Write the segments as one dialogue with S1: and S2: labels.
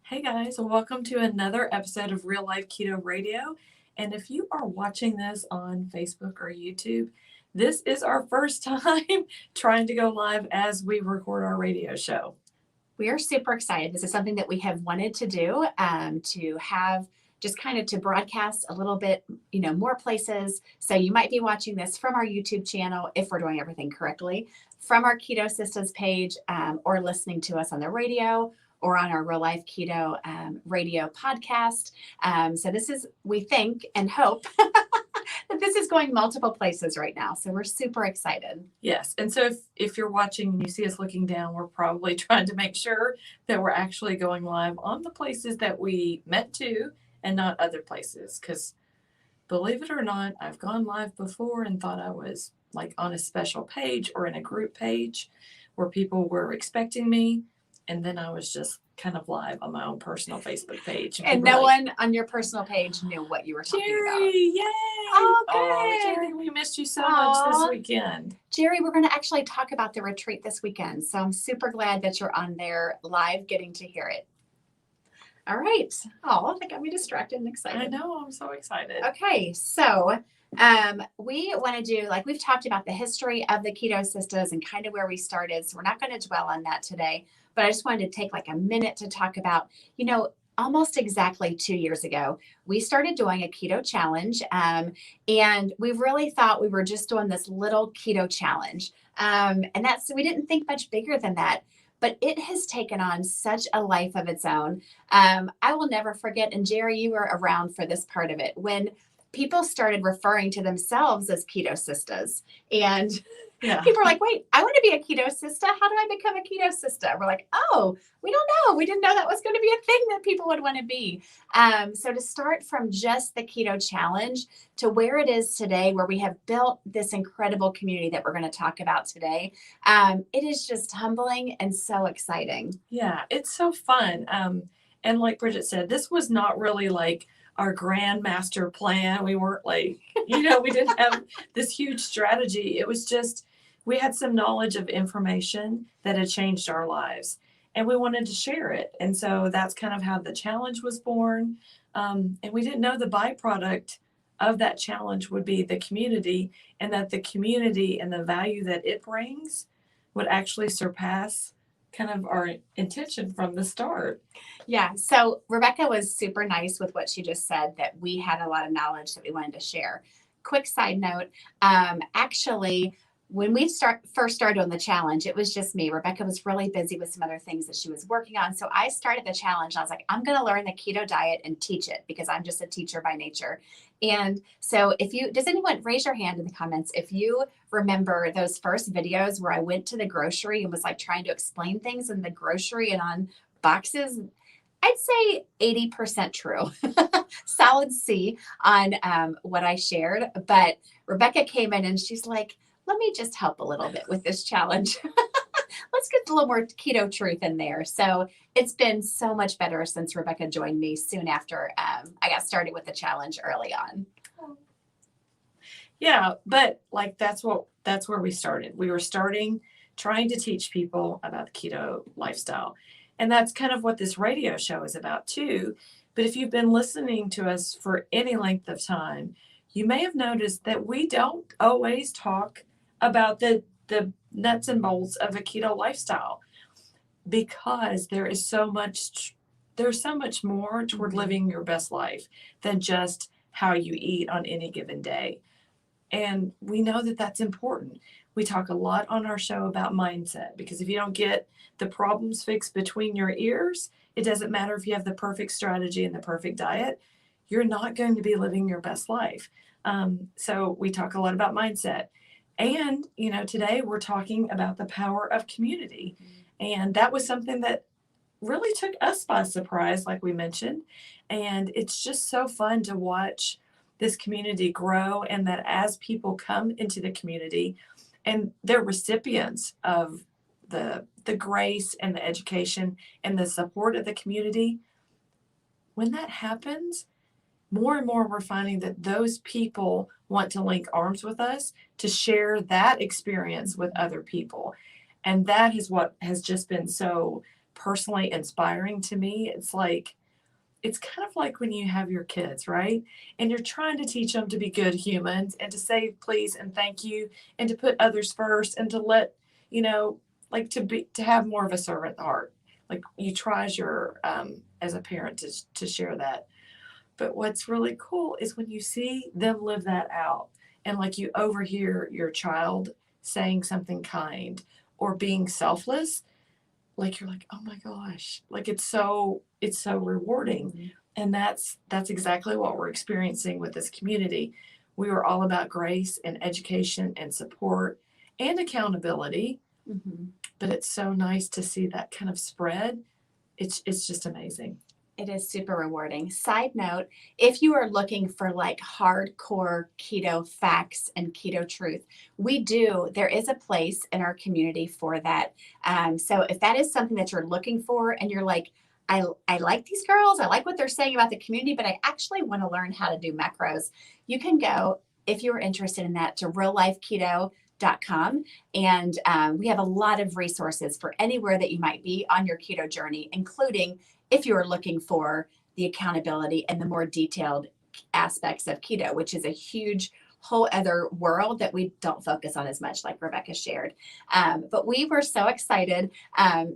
S1: Hey guys, welcome to another episode of Real Life Keto Radio. And if you are watching this on Facebook or YouTube, this is our first time trying to go live as we record our radio show.
S2: We are super excited. This is something that we have wanted to do, to have just kind of to broadcast a little bit, more places. So you might be watching this from our YouTube channel if we're doing everything correctly, from our KETO-SIStas page, or listening to us on the radio or on our Real Life Keto radio podcast. So this is, we think and hope that this is going multiple places right now. So we're super excited.
S1: Yes. And so if you're watching and you see us looking down, we're probably trying to make sure that we're actually going live on the places that we meant to and not other places. Because believe it or not, I've gone live before and thought I was like on a special page or in a group page where people were expecting me. And then I was just kind of live on my own personal Facebook page.
S2: And no one on your personal page knew what you were talking about.
S1: Jerry, yay!
S2: Oh, good.
S1: Jerry, we missed you so much this weekend.
S2: Jerry, we're going to actually talk about the retreat this weekend. So I'm super glad that you're on there live getting to hear it. All right. Oh, that got me distracted and excited.
S1: I know. I'm so excited.
S2: Okay. So we want to do, like we've talked about the history of the KETO-SIStas and kind of where we started. So we're not going to dwell on that today. But I just wanted to take like a minute to talk about, almost exactly 2 years ago, we started doing a keto challenge. And we really thought we were just doing this little keto challenge. And we didn't think much bigger than that. But it has taken on such a life of its own. I will never forget, and Jerry, you were around for this part of it, when people started referring to themselves as KETO-SIStas. And people are like, wait, I want to be a KETO-SISta. How do I become a KETO-SISta? We're like, oh, we don't know. We didn't know that was going to be a thing that people would want to be. So to start from just the keto challenge to where it is today, where we have built this incredible community that we're going to talk about today, it is just humbling and so exciting.
S1: Yeah, it's so fun. And like Bridget said, this was not really like our grand master plan. We weren't like, we didn't have this huge strategy. It was just, we had some knowledge of information that had changed our lives and we wanted to share it. And so that's kind of how the challenge was born. And we didn't know the byproduct of that challenge would be the community, and that the community and the value that it brings would actually surpass kind of our intention from the start.
S2: Yeah. So Rebecca was super nice with what she just said, that we had a lot of knowledge that we wanted to share. Quick side note, actually, when we first started on the challenge, it was just me. Rebecca was really busy with some other things that she was working on. So I started the challenge. I was like, I'm going to learn the keto diet and teach it because I'm just a teacher by nature. And so does anyone raise your hand in the comments if you remember those first videos where I went to the grocery and was like trying to explain things in the grocery and on boxes? I'd say 80% true. Solid C on what I shared. But Rebecca came in and she's like, let me just help a little bit with this challenge. Let's get a little more keto truth in there. So it's been so much better since Rebecca joined me soon after I got started with the challenge early on.
S1: Yeah, but like that's where we started. We were trying to teach people about the keto lifestyle. And that's kind of what this radio show is about too. But if you've been listening to us for any length of time, you may have noticed that we don't always talk about the nuts and bolts of a keto lifestyle, because there's so much more toward living your best life than just how you eat on any given day. And we know that that's important. We talk a lot on our show about mindset, because if you don't get the problems fixed between your ears, it doesn't matter if you have the perfect strategy and the perfect diet, you're not going to be living your best life. So we talk a lot about mindset. And, today we're talking about the power of community. And that was something that really took us by surprise, like we mentioned. And it's just so fun to watch this community grow, and that as people come into the community and they're recipients of the grace and the education and the support of the community, when that happens, more and more we're finding that those people want to link arms with us to share that experience with other people. And that is what has just been so personally inspiring to me. It's kind of like when you have your kids, right? And you're trying to teach them to be good humans and to say please and thank you and to put others first and to let, like to have more of a servant heart. Like you try as a parent to share that. But what's really cool is when you see them live that out and like you overhear your child saying something kind or being selfless, like you're like, oh my gosh, like it's so rewarding.
S2: Mhm.
S1: And that's exactly what we're experiencing with this community. We were all about grace and education and support and accountability.
S2: Mhm.
S1: But it's so nice to see that kind of spread. It's just amazing.
S2: It is super rewarding. Side note, if you are looking for like hardcore keto facts and keto truth, there is a place in our community for that. So if that is something that you're looking for and you're like, I like these girls, I like what they're saying about the community, but I actually want to learn how to do macros, you can go, if you're interested in that, to reallifeketo.com. And we have a lot of resources for anywhere that you might be on your keto journey, including if you're looking for the accountability and the more detailed aspects of keto, which is a huge whole other world that we don't focus on as much, like Rebecca shared. But we were so excited.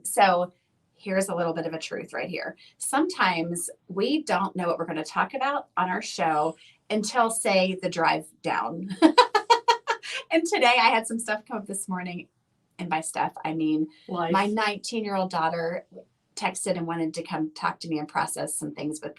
S2: So here's a little bit of a truth right here. Sometimes we don't know what we're going to talk about on our show until, say, the drive down. And today I had some stuff come up this morning. And by stuff, I mean,
S1: Life.
S2: my 19-year-old daughter texted and wanted to come talk to me and process some things with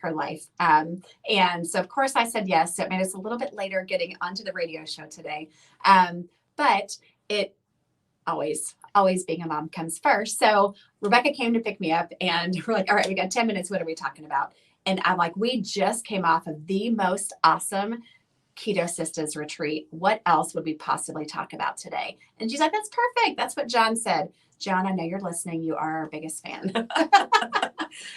S2: her life. And so, of course, I said yes. So it made us a little bit later getting onto the radio show today. But it always being a mom comes first. So Rebecca came to pick me up and we're like, all right, we got 10 minutes. What are we talking about? And I'm like, we just came off of the most awesome KETO-SIStas retreat. What else would we possibly talk about today? And she's like, that's perfect. That's what John said. John, I know you're listening. You are our biggest fan.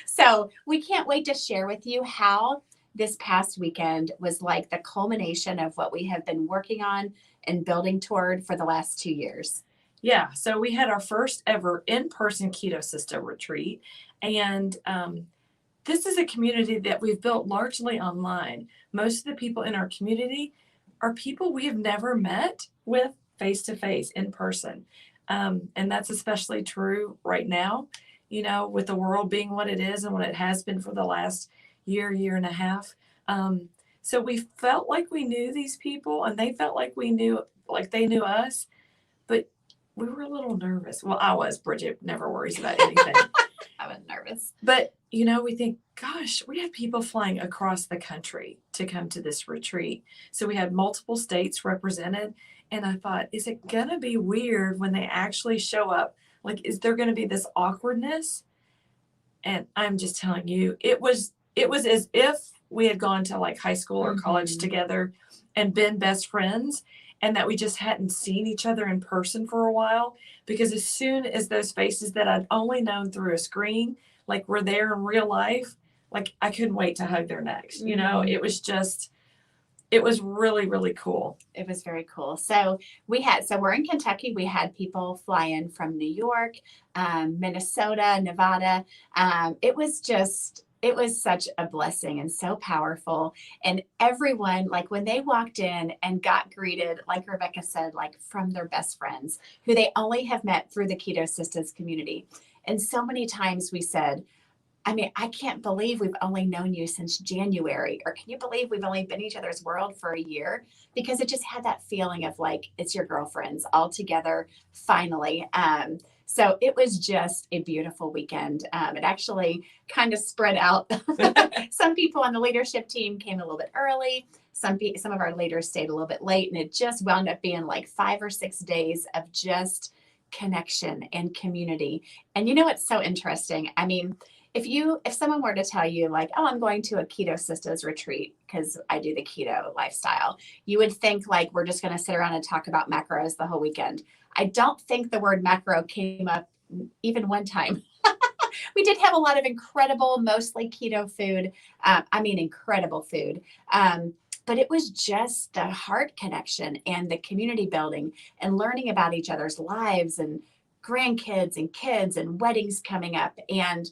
S2: So we can't wait to share with you how this past weekend was like the culmination of what we have been working on and building toward for the last 2 years.
S1: Yeah. So we had our first ever in-person KETO-SISTA retreat. And this is a community that we've built largely online. Most of the people in our community are people we have never met with face-to-face in person. And that's especially true right now, with the world being what it is and what it has been for the last year and a half. So we felt like we knew these people and they felt like they knew us, but we were a little nervous. Well, I was. Bridget never worries about anything.
S2: I was nervous.
S1: But, we think, gosh, we have people flying across the country to come to this retreat. So we had multiple states represented. And I thought, is it going to be weird when they actually show up? Like, is there going to be this awkwardness? And I'm just telling you, it was as if we had gone to like high school or college together and been best friends, and that we just hadn't seen each other in person for a while. Because as soon as those faces that I'd only known through a screen, like were there in real life, like I couldn't wait to hug their necks. It was really, really cool.
S2: It was very cool. So we're in Kentucky. We had people fly in from New York, Minnesota, Nevada. It was such a blessing and so powerful. And everyone, like when they walked in and got greeted, like Rebecca said, like from their best friends who they only have met through the KETO-SIStas community. And so many times we said, I mean, I can't believe we've only known you since January, or can you believe we've only been in each other's world for a year? Because it just had that feeling of like, it's your girlfriends all together finally. So it was just a beautiful weekend. It actually kind of spread out. Some people on the leadership team came a little bit early. Some of our leaders stayed a little bit late, and it just wound up being like 5 or 6 days of just connection and community. And it's so interesting. I mean, if someone were to tell you like, oh, I'm going to a KETO-SIStas retreat because I do the keto lifestyle, you would think like, we're just going to sit around and talk about macros the whole weekend. I don't think the word macro came up even one time. We did have a lot of incredible, mostly keto food. Incredible food. But it was just the heart connection and the community building and learning about each other's lives and grandkids and kids and weddings coming up. And,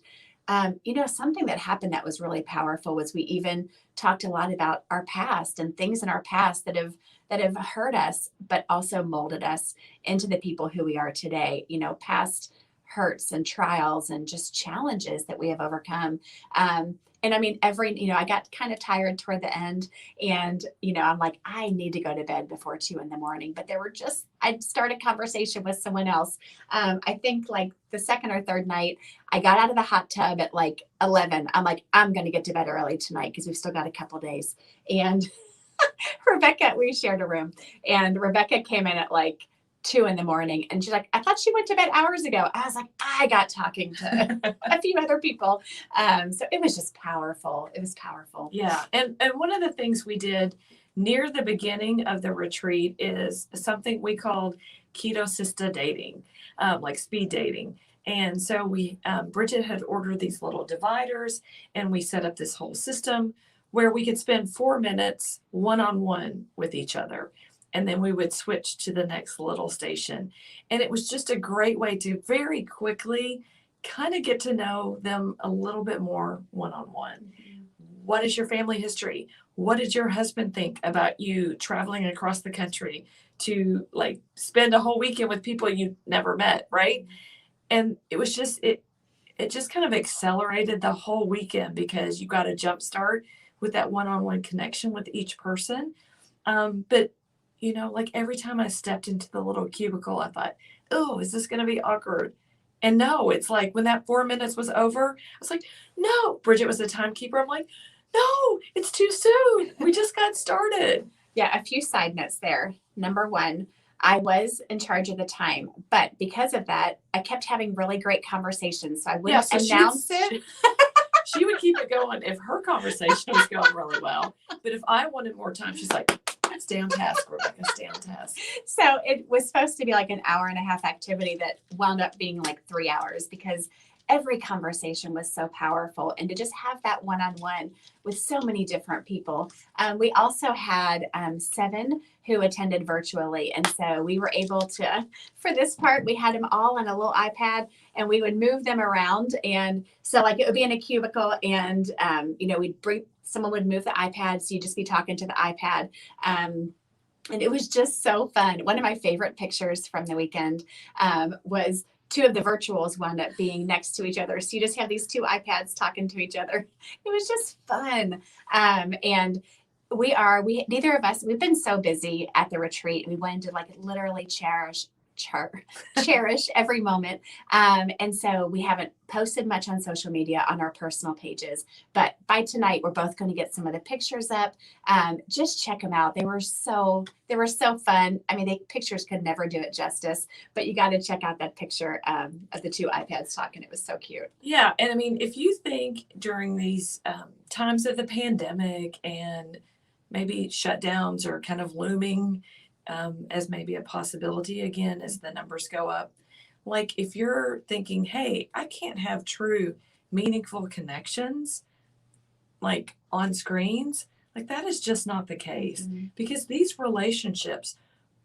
S2: something that happened that was really powerful was we even talked a lot about our past and things in our past that have hurt us, but also molded us into the people who we are today, past hurts and trials and just challenges that we have overcome. And I mean, I got kind of tired toward the end and, I'm like, I need to go to bed before 2 a.m. But I'd start a conversation with someone else. I think like the second or third night, I got out of the hot tub at like 11. I'm like, I'm going to get to bed early tonight because we've still got a couple days. And Rebecca, we shared a room, and Rebecca came in at like 2 a.m. and she's like, I thought she went to bed hours ago. I was like, I got talking to a few other people. So it was just powerful. It was powerful.
S1: Yeah. And one of the things we did near the beginning of the retreat is something we called KETO-SISTA dating, like speed dating. And so Bridget had ordered these little dividers, and we set up this whole system where we could spend 4 minutes one-on-one with each other. And then we would switch to the next little station. And it was just a great way to very quickly kind of get to know them a little bit more one-on-one. What is your family history? What did your husband think about you traveling across the country to like spend a whole weekend with people you never met, right? And it was just, it just kind of accelerated the whole weekend because you got a jump start with that one-on-one connection with each person. But like every time I stepped into the little cubicle, I thought, oh, is this going to be awkward? And no, it's like when that 4 minutes was over, I was like, no, Bridget was the timekeeper. I'm like, no, it's too soon. We just got started.
S2: Yeah, a few side notes there. Number one, I was in charge of the time, but because of that, I kept having really great conversations. So I wouldn't announce it.
S1: She would keep it going if her conversation was going really well. But if I wanted more time, she's like, stay on task, Rebecca, stay on task.
S2: So it was supposed to be like an hour and a half activity that wound up being like 3 hours because every conversation was so powerful. And to just have that one-on-one with so many different people. We also had 7 who attended virtually. And so we were able to, for this part, we had them all on a little iPad and we would move them around. And so like it would be in a cubicle and, someone would move the iPad. So you'd just be talking to the iPad. And it was just so fun. One of my favorite pictures from the weekend was 2 of the virtuals wound up being next to each other. So you just have these 2 iPads talking to each other. It was just fun. And neither of us, we've been so busy at the retreat. We wanted to like literally cherish every moment. And so we haven't posted much on social media on our personal pages, but by tonight, we're both going to get some of the pictures up. Just check them out. They were so fun. I mean, the pictures could never do it justice, but you got to check out that picture of the 2 iPads talking. It was so cute.
S1: Yeah. And I mean, if you think during these times of the pandemic and maybe shutdowns are kind of looming, as maybe a possibility again as the numbers go up. Like if you're thinking, hey, I can't have true meaningful connections like on screens, like that is just not the case because these relationships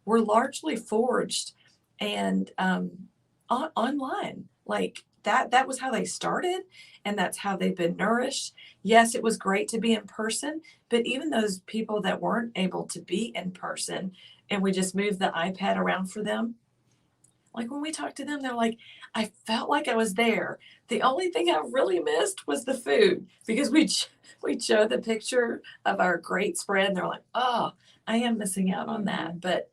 S1: were largely forged and online. Like that was how they started and that's how they've been nourished. Yes, it was great to be in person, but even those people that weren't able to be in person and we just moved the iPad around for them. Like when we talked to them, they're like, I felt like I was there. The only thing I really missed was the food because we showed the picture of our great spread and they're like, oh, I am missing out on that. But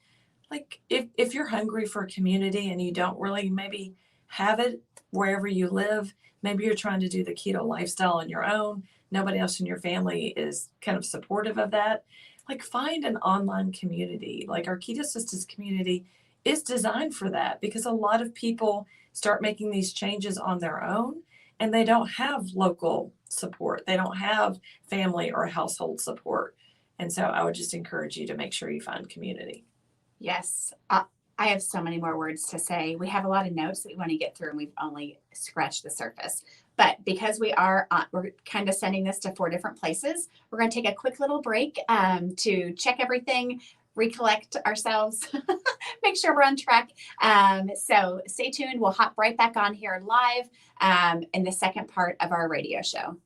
S1: like if you're hungry for a community and you don't really maybe have it wherever you live, maybe you're trying to do the keto lifestyle on your own. Nobody else in your family is kind of supportive of that. Like find an online community. Like our KETO-SIStas community is designed for that because a lot of people start making these changes on their own and they don't have local support. They don't have family or household support. And so I would just encourage you to make sure you find community.
S2: Yes. I have so many more words to say. We have a lot of notes that we want to get through and we've only scratched the surface. But because we're kind of sending this to 4 different places, we're going to take a quick little break to check everything, recollect ourselves, make sure we're on track. So stay tuned. We'll hop right back on here live in the second part of our radio show.